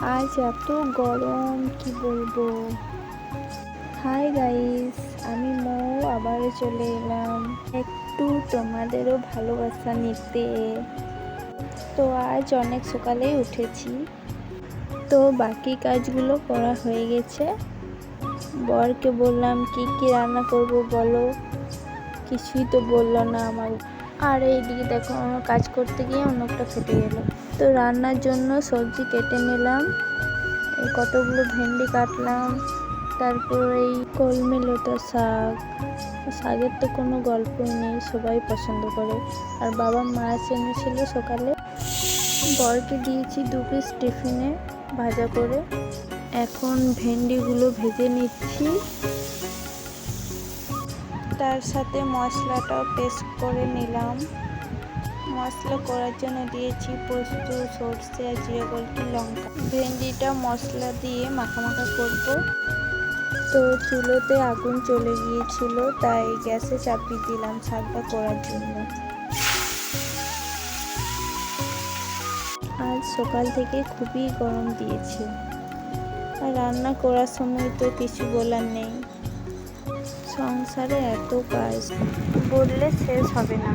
আজ এত গরম কি বলবো। হাই গাইস, আমি মৌ আবারও চলে এলাম একটু তোমাদেরও ভালোবাসা নিতে। তো আজ অনেক সকালেই উঠেছি, তো বাকি কাজগুলো করা হয়ে গেছে। বরকে বললাম কি কি রান্না করব বলো, কিছুই তো বললো না আমার। আর এইদিকে দেখো আমার কাজ করতে গিয়ে অন্যটা ফেটে গেল। তো রান্নার জন্য সবজি কেটে নিলাম, এই কতগুলো ভেন্ডি কাটলাম, তারপর এই কলমি লতা শাক। শাকের তো কোনো গল্পই নেই, সবাই পছন্দ করে। আর বাবা মাছ এনেছিল সকালে, বরকে দিয়েছি 2 পিস টিফিনে ভাজা করে। এখন ভেন্ডিগুলো ভেজে নিচ্ছি, তার সাথে মশলাটাও পেস্ট করে নিলাম। মশলা করার জন্য দিয়েছি পোস্ত, সর্ষে আর জিরা, গোলকি, লঙ্কা। ভেন্ডিটা মশলা দিয়ে মাখা করব। তো চুলোতে আগুন চলে গিয়েছিল, তাই গ্যাসে চাপিয়ে দিলাম শাকটা করার জন্য। আজ সকাল থেকে খুবই গরম দিয়েছে, আর রান্না করার সময় তো কিছু বলার নেই। সংসারে এত কাজ বললে শেষ হবে না।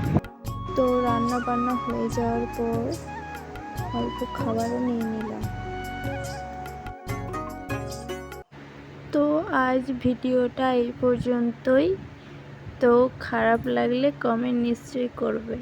তো রান্না বান্না হয়ে যাওয়ার পর অল্প খাবারও নিয়ে নিলাম। তো আজ ভিডিওটা এই পর্যন্তই। তো খারাপ লাগলে কমেন্ট নিশ্চয়ই করবে।